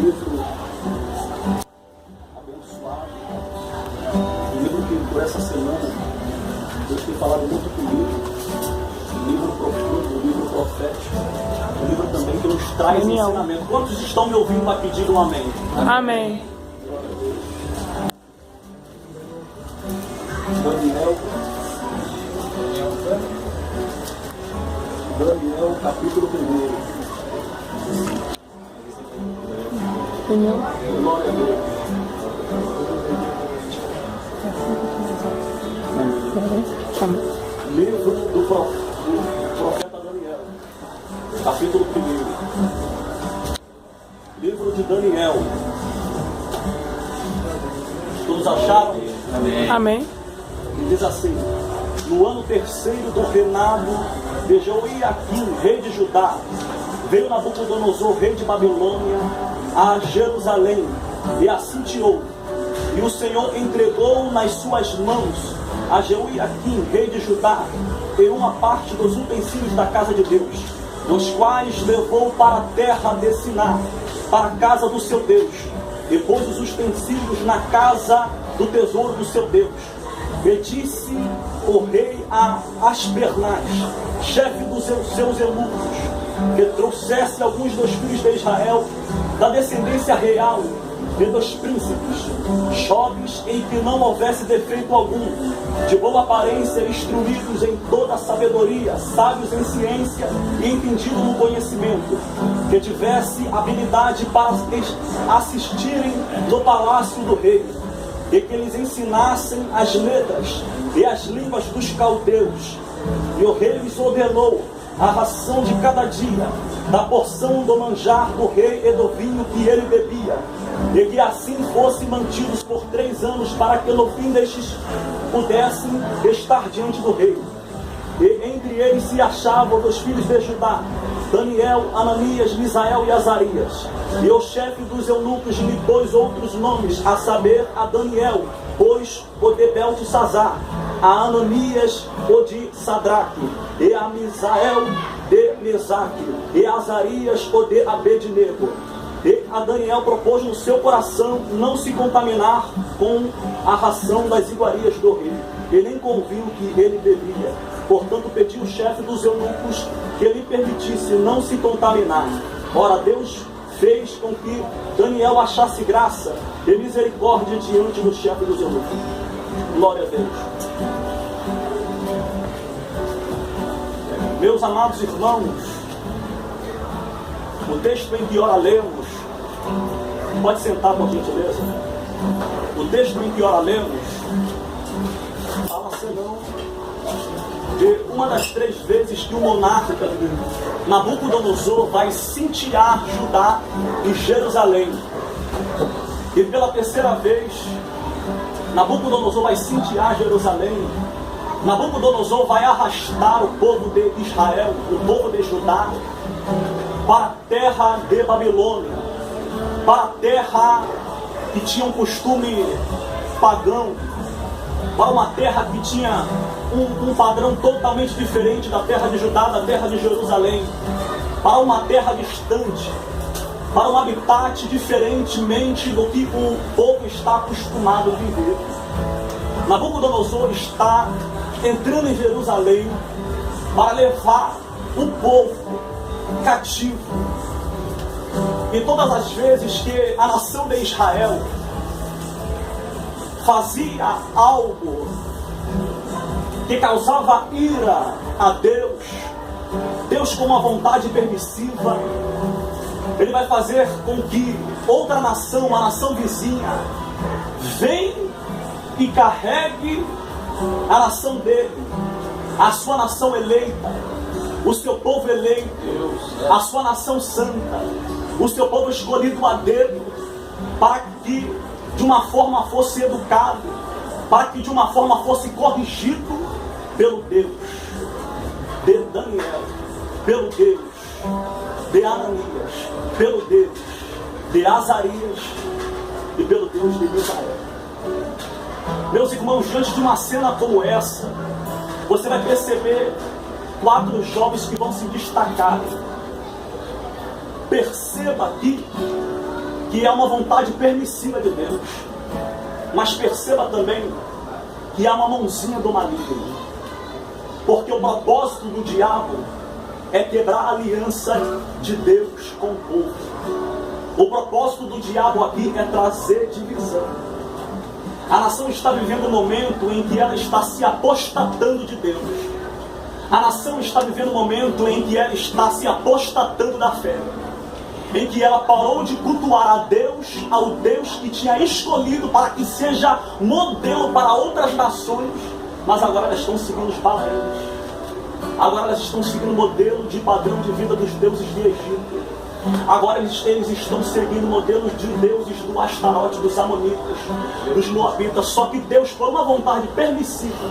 livro abençoado, um livro que por essa semana Deus tem falado muito comigo, um livro profundo, um livro profético, um livro também que nos traz ensinamento. Quantos estão me ouvindo para pedir um amém? Amém. Daniel, capítulo 1. Glória a Deus. Livro do profeta Daniel, capítulo 1. Livro de Daniel. Todos acharam? Amém. E diz assim: no ano terceiro do reinado de Joiaquim, rei de Judá, veio Nabucodonosor, rei de Babilônia, a Jerusalém e a sitiou. E o Senhor entregou nas suas mãos a Joiaquim, rei de Judá, e uma parte dos utensílios da casa de Deus, os quais levou para a terra de Siná, para a casa do seu Deus, e pôs os utensílios na casa do tesouro do seu Deus. E disse o rei a Aspenaz, chefe dos seus eunucos, que trouxesse alguns dos filhos de Israel, da descendência real e dos príncipes, jovens em que não houvesse defeito algum, de boa aparência, instruídos em toda a sabedoria, sábios em ciência e entendidos no conhecimento, que tivesse habilidade para assistirem no palácio do rei, e que eles ensinassem as letras e as línguas dos caldeus. E o rei lhes ordenou a ração de cada dia, da porção do manjar do rei e do vinho que ele bebia, e que assim fossem mantidos por 3 anos, para que no fim destes pudessem estar diante do rei. E entre eles se achavam dos filhos de Judá, Daniel, Ananias, Misael e Azarias. E o chefe dos eunucos lhe pôs outros nomes, a saber, a Daniel, pôs o de Beltesazar, a Ananias o de Sadraque, e a Misael de Mesaque, e a Azarias o de Abednego. E a Daniel propôs no seu coração não se contaminar com a ração das iguarias do rei, e nem com o vinho que ele bebia. Portanto, pediu o chefe dos eunucos que lhe permitisse não se contaminar. Ora, Deus fez com que Daniel achasse graça e misericórdia diante do chefe dos eunucos. Glória a Deus. Meus amados irmãos, o texto em que ora lemos, pode sentar por gentileza. O texto em que ora lemos fala senão de uma das 3 vezes que o monarca Nabucodonosor vai sitiar Judá e Jerusalém. E pela 3ª vez, Nabucodonosor vai sitiar Jerusalém. Nabucodonosor vai arrastar o povo de Israel, o povo de Judá, para a terra de Babilônia, para a terra que tinha um costume pagão, para uma terra que tinha um padrão totalmente diferente da terra de Judá, da terra de Jerusalém, para uma terra distante, para um habitat diferentemente do que o povo está acostumado a viver. Nabucodonosor está entrando em Jerusalém para levar o povo cativo. E todas as vezes que a nação de Israel fazia algo que causava ira a Deus, Deus, com uma vontade permissiva, Ele vai fazer com que outra nação, a nação vizinha, venha e carregue a nação dele, a sua nação eleita, o seu povo eleito, a sua nação santa, o seu povo escolhido a dedo, para que de uma forma fosse educado, para que de uma forma fosse corrigido pelo Deus de Daniel, pelo Deus de Ananias, pelo Deus de Azarias e pelo Deus de Misael. Meus irmãos, diante de uma cena como essa, você vai perceber 4 jovens que vão se destacar. Perceba aqui que é uma vontade permissiva de Deus. Mas perceba também que há uma mãozinha do maligno. Porque o propósito do diabo é quebrar a aliança de Deus com o povo. O propósito do diabo aqui é trazer divisão. A nação está vivendo um momento em que ela está se apostatando de Deus. A nação está vivendo um momento em que ela está se apostatando da fé. Em que ela parou de cultuar a Deus, ao Deus que tinha escolhido para que seja modelo para outras nações, mas agora elas estão seguindo os balaíns. Agora elas estão seguindo o modelo de padrão de vida dos deuses de Egito. Agora eles estão seguindo modelos de deuses do Astarote, dos Amonitas, dos Moabitas. Só que Deus, por uma vontade permissiva,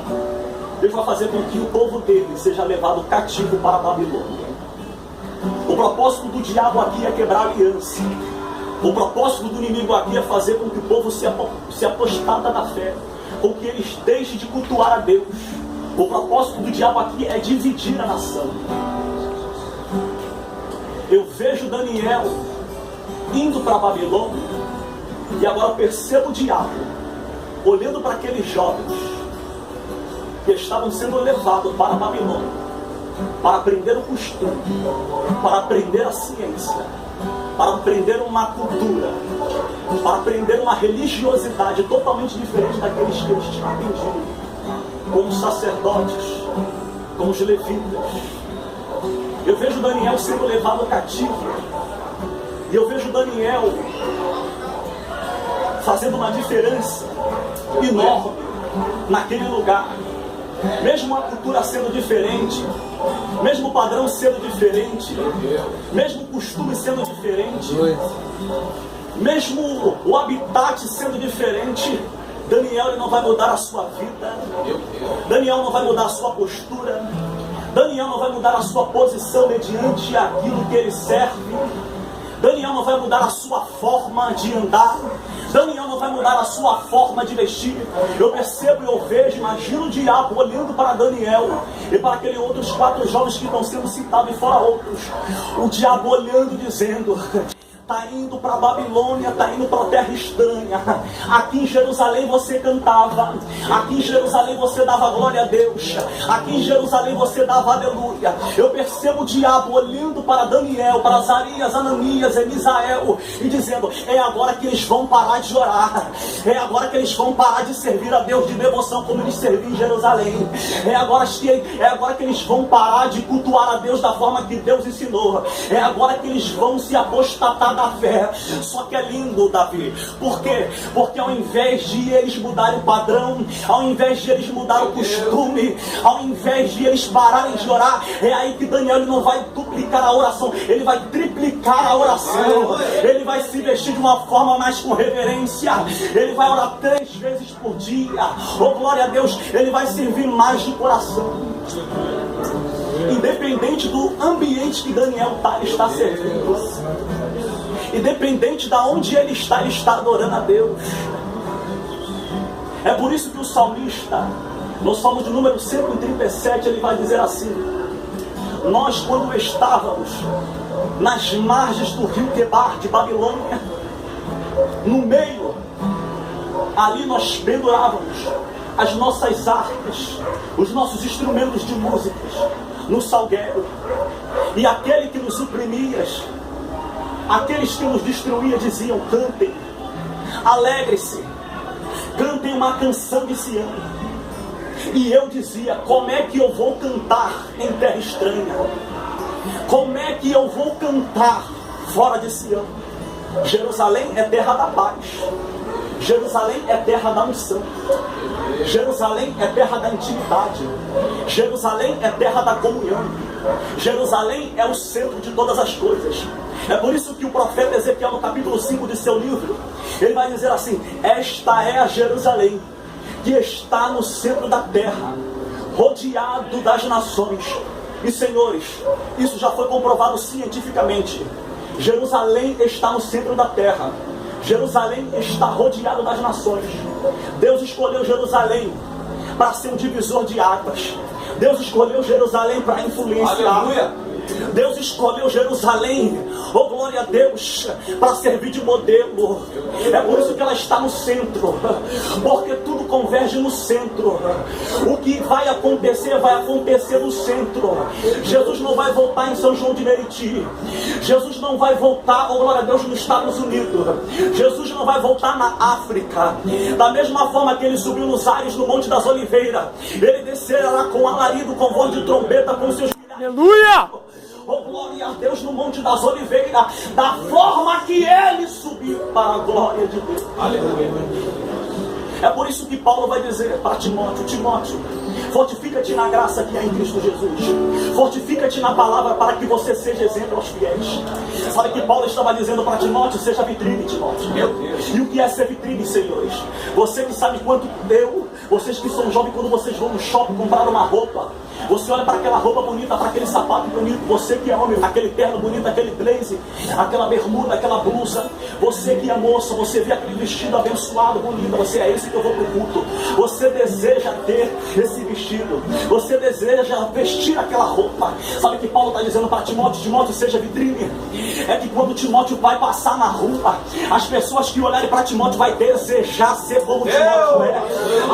Deus vai fazer com que o povo dele seja levado cativo para a Babilônia. O propósito do diabo aqui é quebrar a aliança. O propósito do inimigo aqui é fazer com que o povo se apostata da fé, com que eles deixem de cultuar a Deus. O propósito do diabo aqui é dividir a nação. Eu vejo Daniel indo para a Babilônia, e agora percebo o diabo olhando para aqueles jovens que estavam sendo levados para a Babilônia para aprender o costume, para aprender a ciência, para aprender uma cultura, para aprender uma religiosidade totalmente diferente daqueles que eles tinham aprendido, como os sacerdotes, como os levitas. Eu vejo Daniel sendo levado cativo, e eu vejo Daniel fazendo uma diferença enorme naquele lugar. Mesmo a cultura sendo diferente, mesmo o padrão sendo diferente, mesmo o costume sendo diferente, mesmo o habitat sendo diferente, Daniel ele não vai mudar a sua vida, Daniel não vai mudar a sua postura, Daniel não vai mudar a sua posição mediante aquilo que ele serve, Daniel não vai mudar a sua forma de andar, Daniel não vai mudar a sua forma de vestir. Eu percebo e eu vejo, imagino o diabo olhando para Daniel e para aqueles outros 4 jovens que estão sendo citados e fora outros. O diabo olhando e dizendo: está indo para a Babilônia, está indo para a terra estranha. Aqui em Jerusalém você cantava, aqui em Jerusalém você dava glória a Deus, aqui em Jerusalém você dava aleluia. Eu percebo o diabo olhando para Daniel, para Azarias, Ananias e Misael e dizendo: é agora que eles vão parar de orar, é agora que eles vão parar de servir a Deus de devoção como eles serviam em Jerusalém, é agora que eles vão parar de cultuar a Deus da forma que Deus ensinou, é agora que eles vão se apostatar da fé. Só que é lindo, Davi. Por quê? Porque ao invés de eles mudarem o padrão, ao invés de eles mudarem o costume, ao invés de eles pararem de orar, é aí que Daniel ele não vai duplicar a oração, ele vai triplicar a oração. Ele vai se vestir de uma forma mais com reverência, ele vai orar 3 vezes por dia. Oh, glória a Deus, ele vai servir mais de coração. Independente do ambiente que Daniel está servindo, independente de onde ele está adorando a Deus. É por isso que o salmista, no Salmo de número 137, ele vai dizer assim: nós, quando estávamos nas margens do rio Quebar de Babilônia, no meio, ali nós pendurávamos as nossas harpas, os nossos instrumentos de músicas no salgueiro, e aquele que nos oprimia, aqueles que nos destruíam diziam: cantem, alegre-se, cantem uma canção de Sião. E eu dizia: como é que eu vou cantar em terra estranha? Como é que eu vou cantar fora de Sião? Jerusalém é terra da paz, Jerusalém é terra da unção, Jerusalém é terra da intimidade, Jerusalém é terra da comunhão, Jerusalém é o centro de todas as coisas. É por isso que o profeta Ezequiel, no capítulo 5 de seu livro, ele vai dizer assim: esta é a Jerusalém que está no centro da terra, rodeado das nações. E senhores, isso já foi comprovado cientificamente. Jerusalém está no centro da terra, Jerusalém está rodeado das nações. Deus escolheu Jerusalém para ser um divisor de águas. Deus escolheu Jerusalém para influenciar. Aleluia. Deus escolheu Jerusalém, oh glória glória a Deus, para servir de modelo. É por isso que ela está no centro, porque tudo converge no centro. O que vai acontecer no centro. Jesus não vai voltar em São João de Meriti. Jesus não vai voltar, oh glória a Deus, nos Estados Unidos. Jesus não vai voltar na África. Da mesma forma que ele subiu nos ares no Monte das Oliveiras, ele descerá lá com alarido, com voz de trombeta, com seus filhos. Aleluia! Oh glória a Deus, no Monte das Oliveiras, da forma que ele subiu, para a glória de Deus. Aleluia. É por isso que Paulo vai dizer para Timóteo: Timóteo, fortifica-te na graça que há em Cristo Jesus. Fortifica-te na palavra para que você seja exemplo aos fiéis. Sabe que Paulo estava dizendo para Timóteo: seja vitrine, Timóteo. E o que é ser vitrine, senhores? Você que sabe quanto deu, vocês que são jovens, quando vocês vão no shopping comprar uma roupa, você olha para aquela roupa bonita, para aquele sapato bonito. Você que é homem, aquele terno bonito, aquele blazer, aquela bermuda, aquela blusa. Você que é moça, você vê aquele vestido abençoado, bonito. Você é esse que eu vou pro culto. Você deseja ter esse vestido. Você deseja vestir aquela roupa. Sabe que Paulo está dizendo para Timóteo: Timóteo, seja vitrine. É que quando Timóteo vai passar na rua, as pessoas que olharem para Timóteo vai desejar ser como Timóteo é.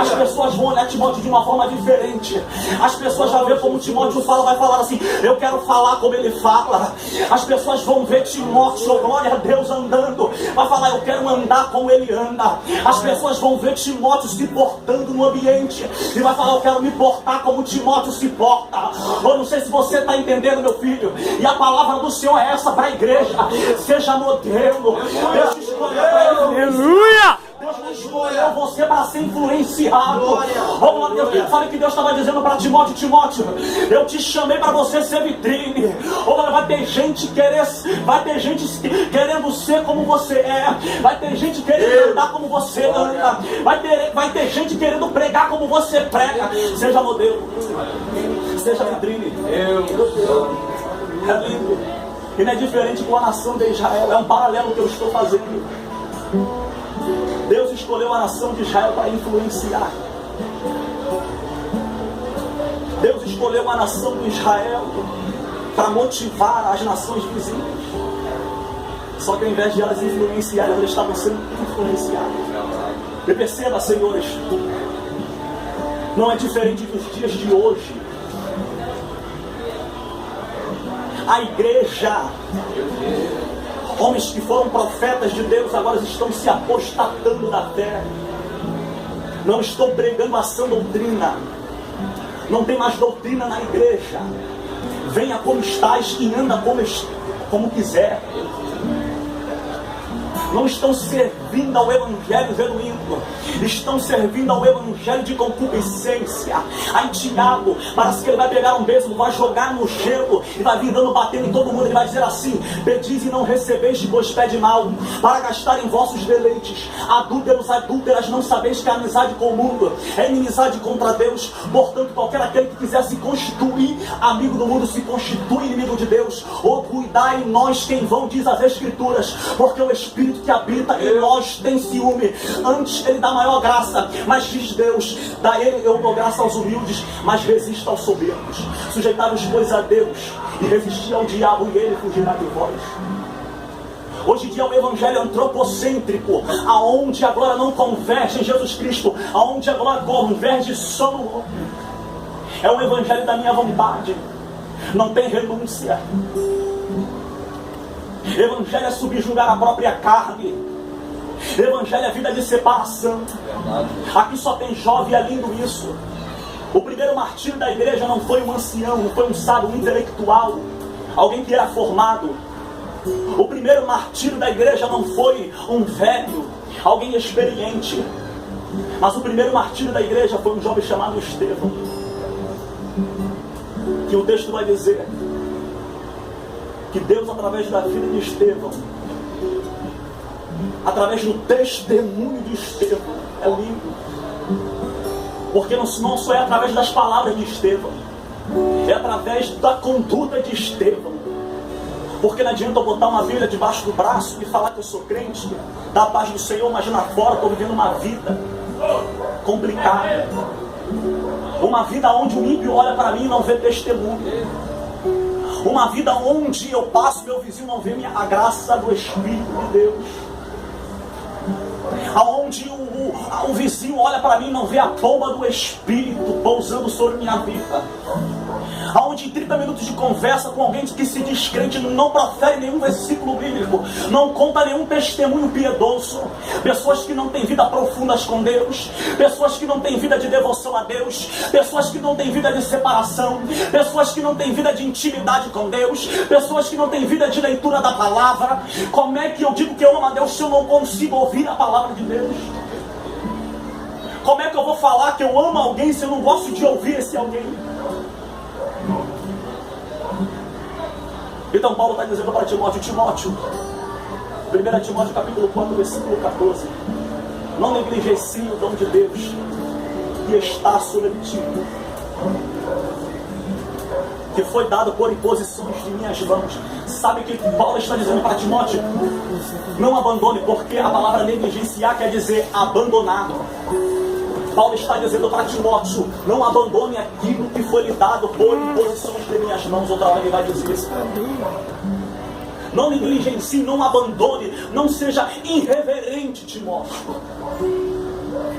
As pessoas vão olhar Timóteo de uma forma diferente. As pessoas vão ver como Timóteo fala, vai falar assim: eu quero falar como ele fala. As pessoas vão ver Timóteo, oh, glória a Deus, andando, vai falar: eu quero andar como ele anda. As pessoas vão ver Timóteo se portando no ambiente e vai falar: eu quero me portar como Timóteo se porta. Eu não sei se você está entendendo, meu filho. E a palavra do Senhor é essa para a igreja: seja modelo. Deus te escolheu para ele. Aleluia! Deus não escolheu você para ser influenciado. Oh, glória a Deus. Sabe que Deus estava dizendo para Timóteo: Timóteo, eu te chamei para você ser vitrine. Oh, vai ter gente querendo ser como você é. Vai ter gente querendo andar como você anda. Vai ter gente querendo pregar como você prega. Seja modelo. Seja vitrine. É lindo. E não é diferente com a nação de Israel. É um paralelo que eu estou fazendo. Deus escolheu a nação de Israel para influenciar. Deus escolheu a nação de Israel para motivar as nações vizinhas. Só que ao invés de elas influenciarem, elas estavam sendo influenciadas. E perceba, senhores, não é diferente dos dias de hoje. A igreja, homens que foram profetas de Deus, agora estão se apostatando da fé. Não estão pregando a sã doutrina. Não tem mais doutrina na igreja. Venha como estás e anda como quiser. Não estão servindo ao evangelho genuíno. Estão servindo ao evangelho de concupiscência. Aí Tiago, parece que ele vai pegar um beijo, vai jogar no gelo e vai vir dando, batendo em todo mundo. Ele vai dizer assim: pedis e não recebeste, pois pede mal, para gastar em vossos deleites. Adúlteros, adúlteras, não sabeis que a amizade com o mundo é inimizade contra Deus. Portanto, qualquer aquele que quiser se constituir amigo do mundo, se constitui inimigo de Deus. Ou cuidai nós que em vão diz as Escrituras, porque o Espírito que habita em nós tem ciúme. Antes ele dá maior graça, mas diz Deus: dá ele, eu dou graça aos humildes, mas resista aos soberbos. Sujeitai-vos, pois, a Deus, e resistir ao diabo, e ele fugirá de vós. Hoje em dia é um evangelho antropocêntrico, aonde a glória não converge em Jesus Cristo, aonde a glória converge só no homem. É um evangelho da minha vontade, não tem renúncia. Evangelho é subjugar a própria carne. Evangelho é vida de separação. Aqui só tem jovem, é lindo isso. O primeiro martírio da igreja não foi um ancião, não foi um sábio, um intelectual, alguém que era formado. O primeiro martírio da igreja não foi um velho, alguém experiente. Mas o primeiro martírio da igreja foi um jovem chamado Estevão, que o texto vai dizer que Deus, através da vida de Estevão, através do testemunho de Estevão, é lindo, porque não só é através das palavras de Estevão, é através da conduta de Estevão. Porque não adianta eu botar uma Bíblia debaixo do braço e falar que eu sou crente, dar a paz do Senhor, mas lá fora estou vivendo uma vida complicada, uma vida onde o ímpio olha para mim e não vê testemunho, Uma vida onde eu passo, meu vizinho não vê a graça do Espírito de Deus. Aonde o vizinho olha para mim e não vê a pomba do Espírito pousando sobre minha vida. Aonde em 30 minutos de conversa com alguém que se diz crente não profere nenhum versículo bíblico, não conta nenhum testemunho piedoso. Pessoas que não têm vida profundas com Deus, pessoas que não têm vida de devoção a Deus, pessoas que não têm vida de separação, pessoas que não têm vida de intimidade com Deus, pessoas que não têm vida de leitura da palavra. Como é que eu digo que eu amo a Deus se eu não consigo ouvir a palavra de Deus? Como é que eu vou falar que eu amo alguém se eu não gosto de ouvir esse alguém? Então Paulo está dizendo para Timóteo, 1 Timóteo capítulo 4, versículo 14, não negligencie o dom de Deus que está sobre ti, que foi dado por imposições de minhas mãos. Sabe o que Paulo está dizendo para Timóteo? Não abandone, porque a palavra negligenciar quer dizer abandonar. Paulo está dizendo para Timóteo, não abandone aquilo que foi lhe dado por imposições de minhas mãos. Outra hora ele vai dizer isso. Não negligencie, não abandone, não seja irreverente, Timóteo.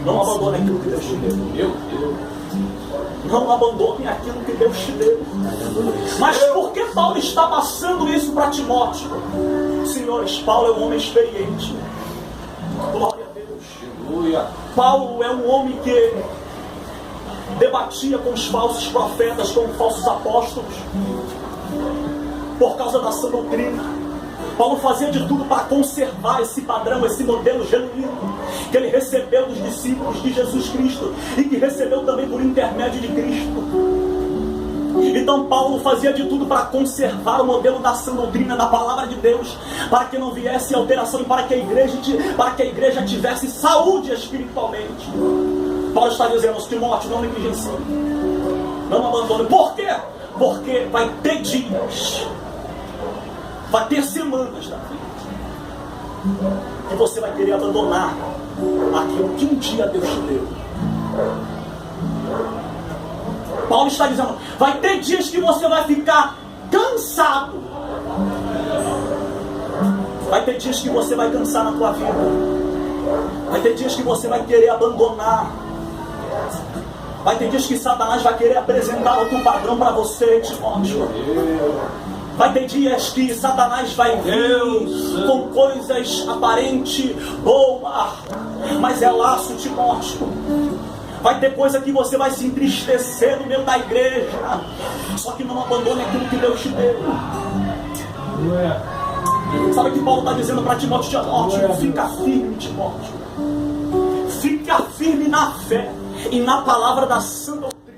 Não abandone aquilo que Deus te deu. Meu Deus. Não abandone aquilo que Deus te deu. Mas por que Paulo está passando isso para Timóteo? Senhores, Paulo é um homem experiente. Glória a Deus. Aleluia. Paulo é um homem que debatia com os falsos profetas, com os falsos apóstolos, por causa da sã doutrina. Paulo fazia de tudo para conservar esse padrão, esse modelo genuíno que ele recebeu dos discípulos de Jesus Cristo e que recebeu também por intermédio de Cristo. Então Paulo fazia de tudo para conservar o modelo da sã doutrina da palavra de Deus, para que não viesse alteração e para que a igreja tivesse saúde espiritualmente. Paulo está dizendo, Timóteo, não negligencie, não abandone. Por quê? Porque vai ter dias, vai ter semanas da vida que você vai querer abandonar aquilo que um dia Deus te deu. Paulo está dizendo, vai ter dias que você vai ficar cansado. Vai ter dias que você vai cansar na tua vida. Vai ter dias que você vai querer abandonar. Vai ter dias que Satanás vai querer apresentar outro padrão para você, Timóteo. Vai ter dias que Satanás vai vir com coisas aparentes boas, mas é laço, Timóteo. Vai ter coisa que você vai se entristecer no meio da igreja. Só que não abandone aquilo que Deus te deu. Sabe o que Paulo está dizendo para Timóteo? Timóteo, fica firme, Timóteo. Fica firme na fé e na palavra da sã doutrina.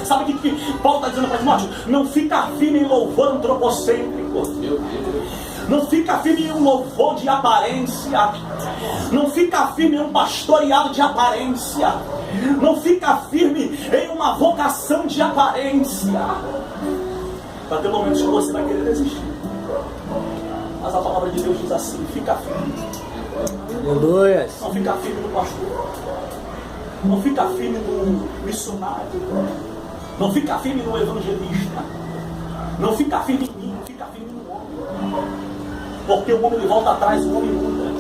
Sabe o que Paulo está dizendo para Timóteo? Não fica firme em louvor antropocêntrico. Não fica firme em um louvor de aparência. Não fica firme em um pastoreado de aparência. Não fica firme em uma vocação de aparência. Vai ter momentos que você vai querer desistir. Mas a palavra de Deus diz assim, fica firme. Aleluia. Não fica firme no pastor. Não fica firme no missionário. Não fica firme no evangelista. Não fica firme em mim, não fica firme no homem. Porque o homem ele volta atrás, o homem muda.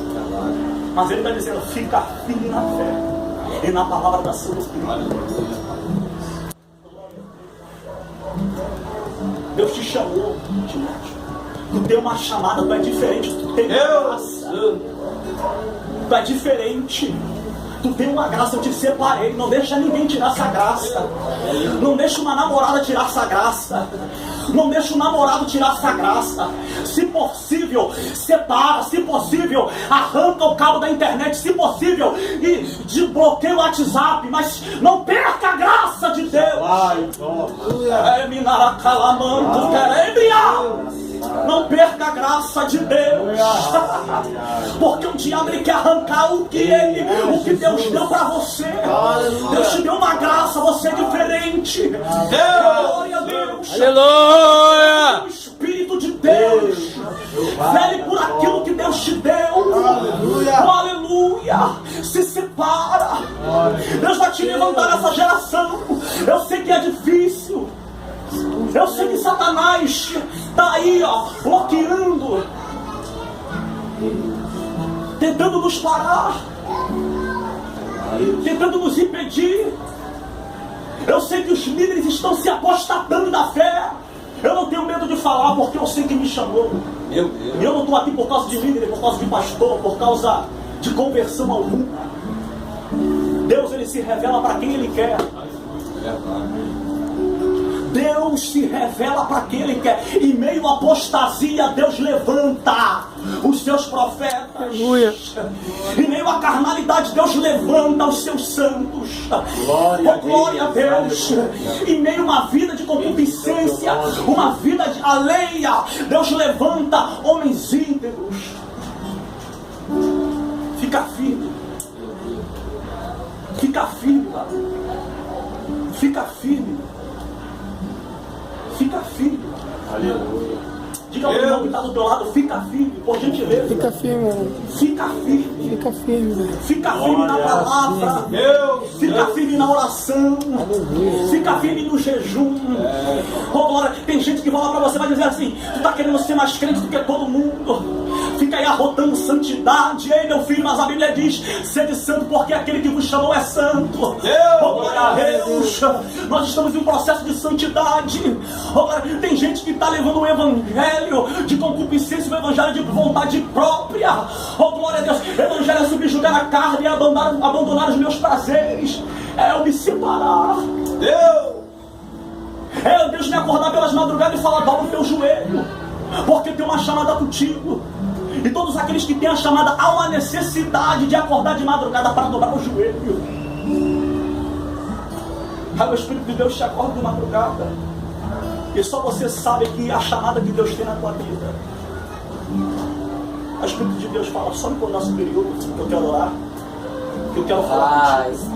Mas ele está dizendo, fica firme na fé e na palavra da sua doutrina. Deus te chamou, Timóteo. Tu tem uma chamada, tu é diferente, tu tem graça. Tu é diferente. Tu tem uma graça, eu te separei. Não deixa ninguém tirar essa graça. Não deixa uma namorada tirar essa graça. Não deixa o namorado tirar essa graça. Se possível, separa. Se possível, arranca o cabo da internet. Se possível, e desbloqueia o WhatsApp. Mas não perca a graça de Deus. Não perca a graça de Deus. Porque o diabo ele quer arrancar o que Deus deu para você. Deus te deu uma graça, você é diferente. Glória a Deus. Aleluia. O Espírito de Deus vele por aquilo que Deus te deu. Aleluia. Se separa. Deus vai te levantar nessa geração. Eu sei que é difícil. Eu sei que Satanás está aí, ó, bloqueando, tentando nos parar, tentando nos impedir. Eu sei que os líderes estão se apostatando da fé. Eu não tenho medo de falar, porque eu sei que me chamou. Meu Deus. E eu não estou aqui por causa de líder, por causa de pastor, por causa de conversão alguma. Deus, ele se revela para quem ele quer. Deus se revela para quem ele quer. Em meio à apostasia, Deus levanta os seus profetas. Aleluia. Em meio à carnalidade, Deus levanta os seus santos. Glória a Deus. Em meio a uma vida de concupiscência, uma vida alheia, Deus levanta homens íntegros. Fica firme. Fica firme. Fica firme. Fica firme. Aleluia. Diga ao irmão que está do teu lado, fica firme, por gentileza. Fica firme, irmão. Fica firme. Fica firme, velho. Fica firme na palavra. Fica firme na oração. Fica firme no jejum. Oh, glória. Tem gente que vai lá para você e vai dizer assim: tu está querendo ser mais crente do que todo mundo. Fica aí arrotando santidade. Ei, meu filho, mas a Bíblia diz: sede santo, porque aquele que vos chamou é santo. Oh, glória a Deus. Nós estamos em um processo de santidade. Oh, glória. Tem gente que está levando o evangelho de concupiscência, o evangelho de vontade própria. Oh, glória a Deus. O evangelho é subjugar a carne e abandonar os meus prazeres. É eu me separar. É Deus me acordar pelas madrugadas e falar: dobra o teu joelho, porque tem uma chamada contigo. E todos aqueles que têm a chamada, há uma necessidade de acordar de madrugada para dobrar o joelho. Aí o Espírito de Deus te acorda de madrugada. E só você sabe que a chamada que Deus tem na tua vida. O Espírito de Deus fala: só no nosso período que eu quero orar, que eu quero falar contigo.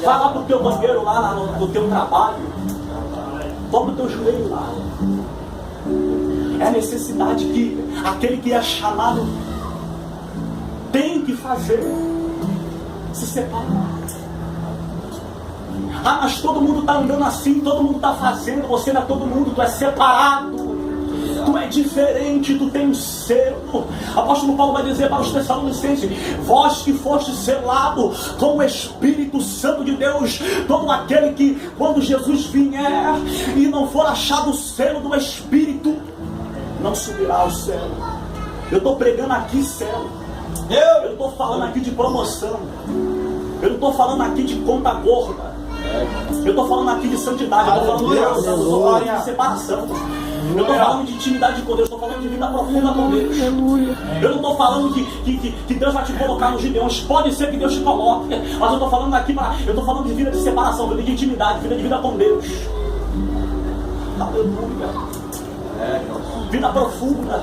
Fala pro teu banqueiro lá no teu trabalho. Dobra o teu joelho lá. É a necessidade que aquele que é chamado tem que fazer. Se separar. Ah, mas todo mundo está andando assim, todo mundo está fazendo. Você não é todo mundo, tu é separado. Tu é diferente, tu tem um selo. Apóstolo Paulo vai dizer para os Tessalonicenses: vós que foste selado com o Espírito Santo de Deus, todo aquele que, quando Jesus vier e não for achado o selo do Espírito, não subirá ao céu. Eu estou pregando aqui selo. Eu estou falando aqui de promoção. Eu não estou falando aqui de conta gorda. Eu estou falando aqui de santidade. Eu estou falando de oração. Eu estou falando de separação. Eu estou falando de intimidade com Deus. Eu estou falando de vida profunda com Deus. Eu não estou falando que Deus vai te colocar nos gideões. Pode ser que Deus te coloque, mas eu estou falando aqui eu estou falando de vida de separação, vida de intimidade, vida de vida com Deus. Aleluia. Vida profunda.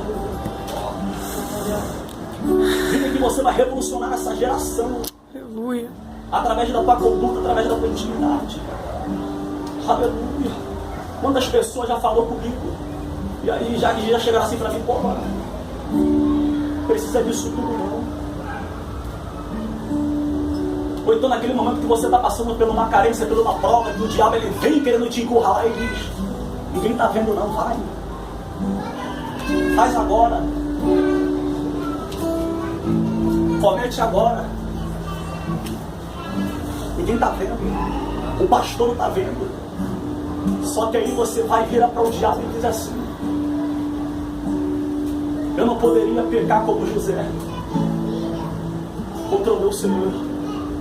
Vida que você vai revolucionar essa geração. Aleluia. Através da tua conduta, através da tua intimidade. Aleluia. Quantas pessoas já falou comigo e aí já chegaram assim para mim: pô, mano, precisa disso tudo não. Ou então naquele momento que você está passando por uma carência, por uma prova, que o diabo ele vem querendo te encurralar e diz: ninguém está vendo não, vai. Faz agora. Comete agora. Ninguém está vendo. O pastor não está vendo. Só que aí você vai virar para o diabo e diz assim: eu não poderia pecar como José contra o meu Senhor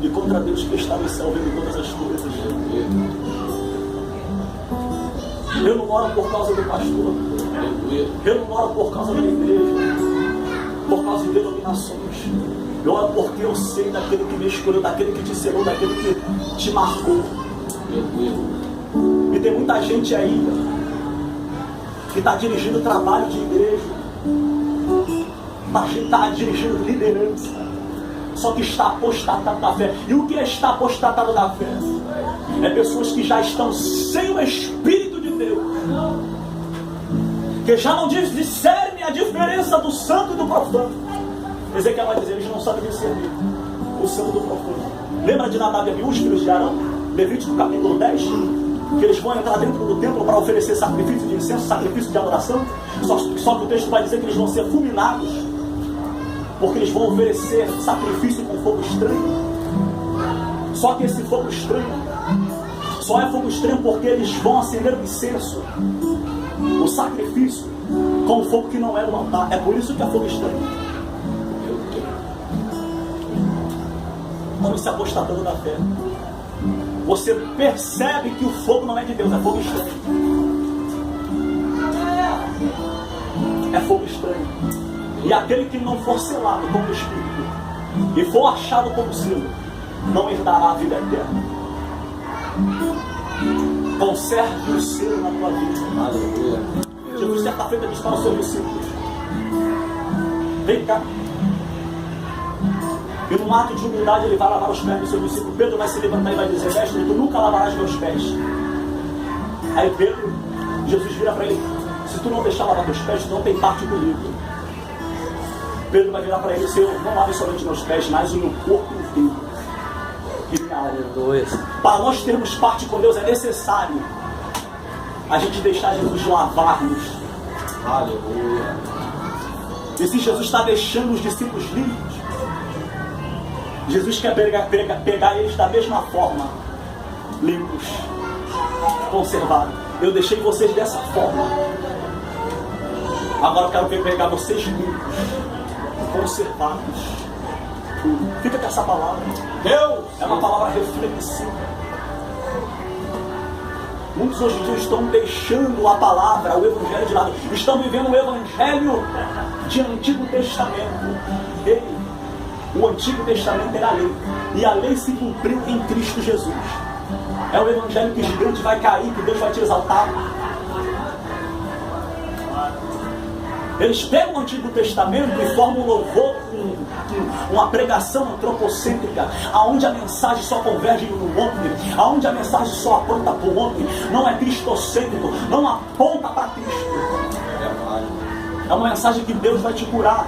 e contra Deus que está no céu vendo todas as coisas. Eu não oro por causa do pastor. Eu não oro por causa da igreja, por causa de denominações. Eu oro porque eu sei daquele que me escolheu, daquele que te selou, daquele que te marcou. E tem muita gente aí que está dirigindo trabalho de igreja, está dirigindo liderança, só que está apostatado da fé. E o que é estar apostatado da fé? É pessoas que já estão sem o Espírito de Deus, que já não discernem a diferença do santo e do profano. Ezequiel vai dizer: eles não sabem discernir o santo do profano. Lembra de Nadab e Abiú, os filhos de Arão? Levítico capítulo 10, que eles vão entrar dentro do templo para oferecer sacrifício de incenso, sacrifício de adoração. Só que o texto vai dizer que eles vão ser fulminados, porque eles vão oferecer sacrifício com fogo estranho. Só que esse fogo estranho só é fogo estranho porque eles vão acender o incenso, o sacrifício, com o fogo que não é do altar. É por isso que é fogo estranho. Estamos se apostatando da fé. Você percebe que o fogo não é de Deus, é fogo estranho. É fogo estranho. E aquele que não for selado com o Espírito e for achado como selo, não herdará a vida eterna. Conserve o selo na tua vida. Aleluia. Jesus certa feita diz para os seus discípulos: vem cá. E num ato de humildade ele vai lavar os pés do seu discípulo. Pedro vai se levantar e vai dizer: mestre, tu nunca lavarás meus pés. Aí Pedro, Jesus vira para ele: se tu não deixar lavar teus pés, tu não tem parte comigo. Pedro vai virar para ele: Senhor, não lave somente meus pés, mas o meu corpo inteiro e minha alma. Para nós termos parte com Deus é necessário a gente deixar Jesus lavar-nos. Aleluia. E se Jesus está deixando os discípulos limpos, Jesus quer pegar eles da mesma forma, limpos, conservados. Eu deixei vocês dessa forma. Agora eu quero pegar vocês limpos, conservados. Fica com essa palavra. Deus é uma palavra reflexiva. Muitos hoje em dia estão deixando a palavra, o Evangelho de lado. Estão vivendo o Evangelho de Antigo Testamento. O Antigo Testamento era a lei. E a lei se cumpriu em Cristo Jesus. É o Evangelho que o gigante vai cair, que Deus vai te exaltar. Eles pegam o Antigo Testamento e formam um louvor, uma pregação antropocêntrica, aonde a mensagem só converge no homem, aonde a mensagem só aponta para o homem, não é cristocêntrico, não aponta para Cristo. É uma mensagem que Deus vai te curar.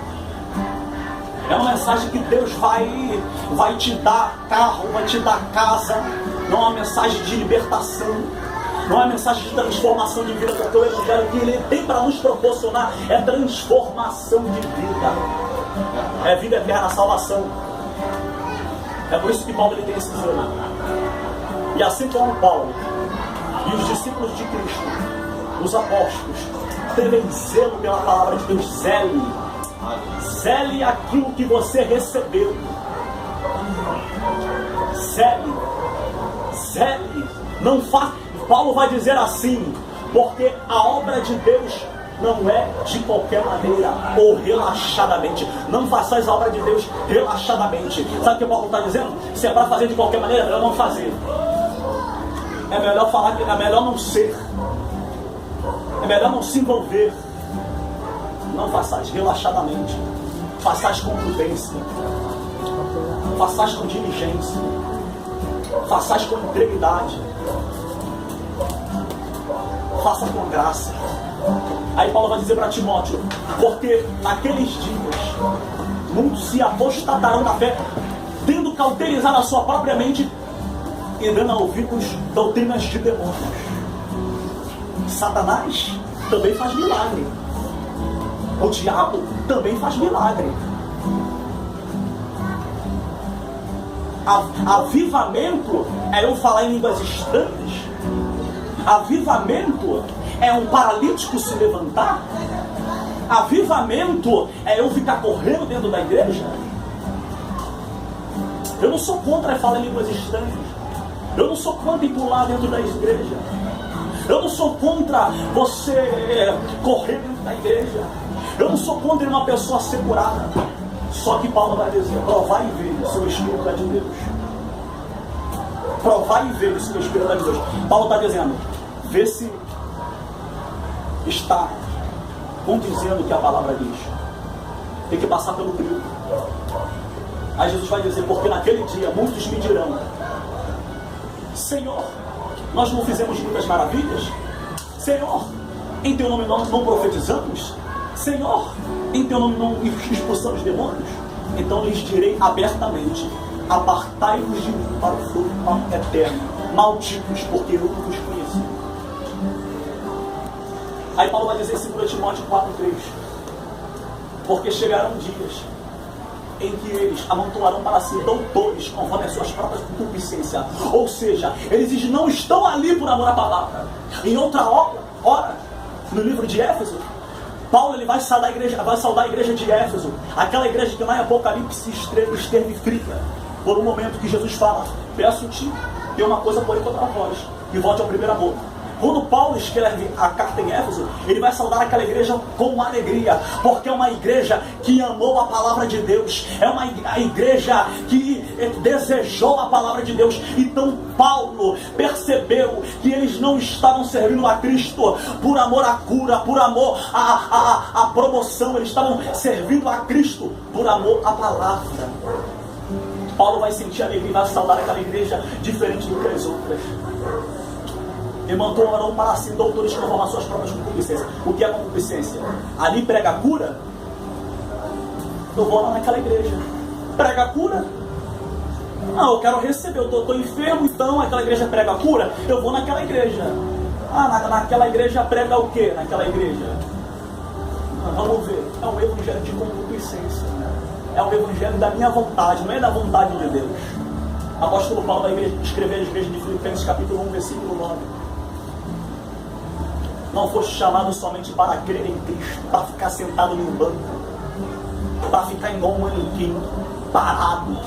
É uma mensagem que Deus vai te dar carro, vai te dar casa. Não é uma mensagem de libertação. Não é uma mensagem de transformação de vida, porque o Evangelho que ele tem para nos proporcionar é transformação de vida. É vida eterna, salvação. É por isso que Paulo ele tem esse zelo. E assim como Paulo e os discípulos de Cristo, os apóstolos, teve zelo pela palavra de Deus. Zele aquilo que você recebeu. Zele. Não faça. Paulo vai dizer assim: porque a obra de Deus não é de qualquer maneira ou relaxadamente. Não façais a obra de Deus relaxadamente. Sabe o que Paulo está dizendo? Se é para fazer de qualquer maneira, é melhor não fazer. É melhor falar que é melhor não ser. É melhor não se envolver. Não façais relaxadamente. Façais com prudência. Façais com diligência. Façais com integridade. Faça com graça. Aí Paulo vai dizer para Timóteo: porque naqueles dias muitos se apostatarão da fé, tendo cauterizado a sua própria mente e dando ouvidos doutrinas de demônios. Satanás também faz milagre. O diabo também faz milagre. Avivamento é eu falar em línguas estranhas. Avivamento é um paralítico se levantar. Avivamento é eu ficar correndo dentro da igreja. Eu não sou contra falar em línguas estranhas. Eu não sou contra pular dentro da igreja. Eu não sou contra você correr dentro da igreja. Eu não sou contra uma pessoa ser curada. Só que Paulo vai dizer: provar e ver se o Espírito é de Deus. Provar e ver se o Espírito é de Deus. Paulo está dizendo: vê se está condizendo o que a palavra diz. Tem que passar pelo crivo. Aí Jesus vai dizer: porque naquele dia muitos me dirão: Senhor, nós não fizemos muitas maravilhas? Senhor, em teu nome nós não profetizamos? Senhor, em teu nome não expulsamos demônios? Então lhes direi abertamente: apartai-vos de mim para o fogo eterno, malditos, porque eu não vos conheci. Aí Paulo vai dizer em 2 Timóteo 4,3: porque chegarão dias em que eles amontoarão para si doutores conforme as suas próprias concupiscências. Ou seja, eles não estão ali por amor à palavra. Em outra hora, no livro de Éfeso, Paulo ele vai saudar a igreja de Éfeso, aquela igreja que lá em Apocalipse esteve fria, por um momento que Jesus fala: peço-te, tem uma coisa porém contra vós, que volte ao primeiro amor. Quando Paulo escreve a carta em Éfeso, ele vai saudar aquela igreja com alegria, porque é uma igreja que amou a palavra de Deus, é uma igreja que desejou a palavra de Deus. Então Paulo percebeu que eles não estavam servindo a Cristo por amor à cura, por amor à promoção, eles estavam servindo a Cristo por amor à palavra. Paulo vai sentir alegria e vai saudar aquela igreja diferente do que as outras. E mandaram para si doutores que conformam as suas próprias concupiscências. O que é concupiscência? Ali prega a cura? Eu vou lá naquela igreja. Prega a cura? Não, eu quero receber, eu estou enfermo, então aquela igreja prega a cura? Eu vou naquela igreja. Naquela igreja prega o quê? Naquela igreja? Vamos ver. É um evangelho de concupiscência. É um evangelho da minha vontade, não é da vontade de Deus. Apóstolo Paulo vai escrever às igrejas de Filipenses capítulo 1, versículo 9. Não foste chamado somente para crer em Cristo, para ficar sentado em um banco, para ficar igual um manequim, parado,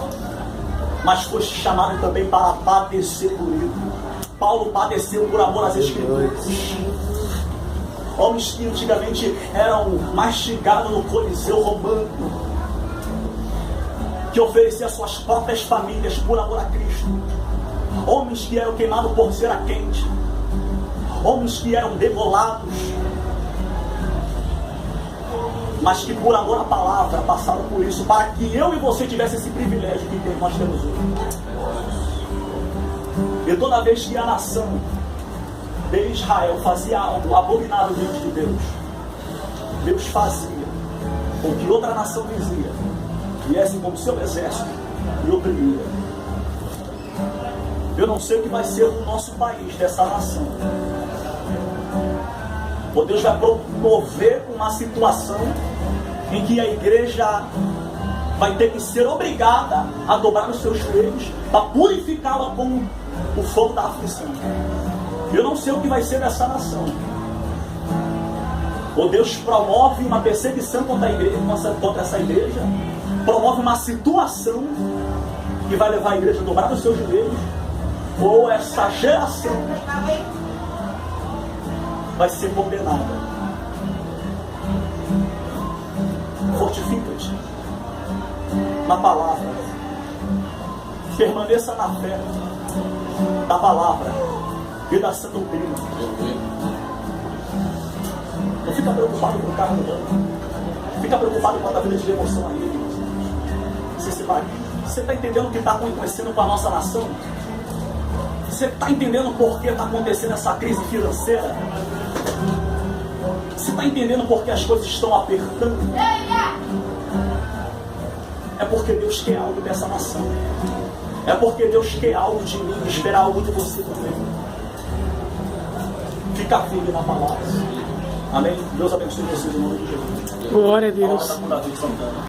mas foste chamado também para padecer por Ele. Paulo padeceu por amor às Escrituras. Homens que antigamente eram mastigados no Coliseu Romano, que ofereciam suas próprias famílias por amor a Cristo. Homens que eram queimados por cera quente. Homens que eram degolados, mas que por amor à palavra passaram por isso, para que eu e você tivesse esse privilégio que nós temos hoje. E toda vez que a nação de Israel fazia algo abominável diante de Deus, Deus fazia com que outra nação vizinha viesse como seu exército e oprimia. Eu não sei o que vai ser o nosso país, dessa nação. Ou Deus vai promover uma situação em que a igreja vai ter que ser obrigada a dobrar os seus joelhos para purificá-la com o fogo da aflição. Eu não sei o que vai ser dessa nação. Ou Deus promove uma perseguição contra essa igreja, promove uma situação que vai levar a igreja a dobrar os seus joelhos, ou essa geração vai ser condenada. Fortifica-te na palavra, permaneça na fé da palavra e da sã doutrina. Não fica preocupado com o carro mudando, fica preocupado com a vida de devoção aí. Você está entendendo o que está acontecendo com a nossa nação? Você está entendendo por que está acontecendo essa crise financeira? Você está entendendo por que as coisas estão apertando? É porque Deus quer algo dessa nação. É porque Deus quer algo de mim, esperar algo de você também. Fica firme na palavra. Amém? Deus abençoe vocês em nome de Jesus. Glória a Deus.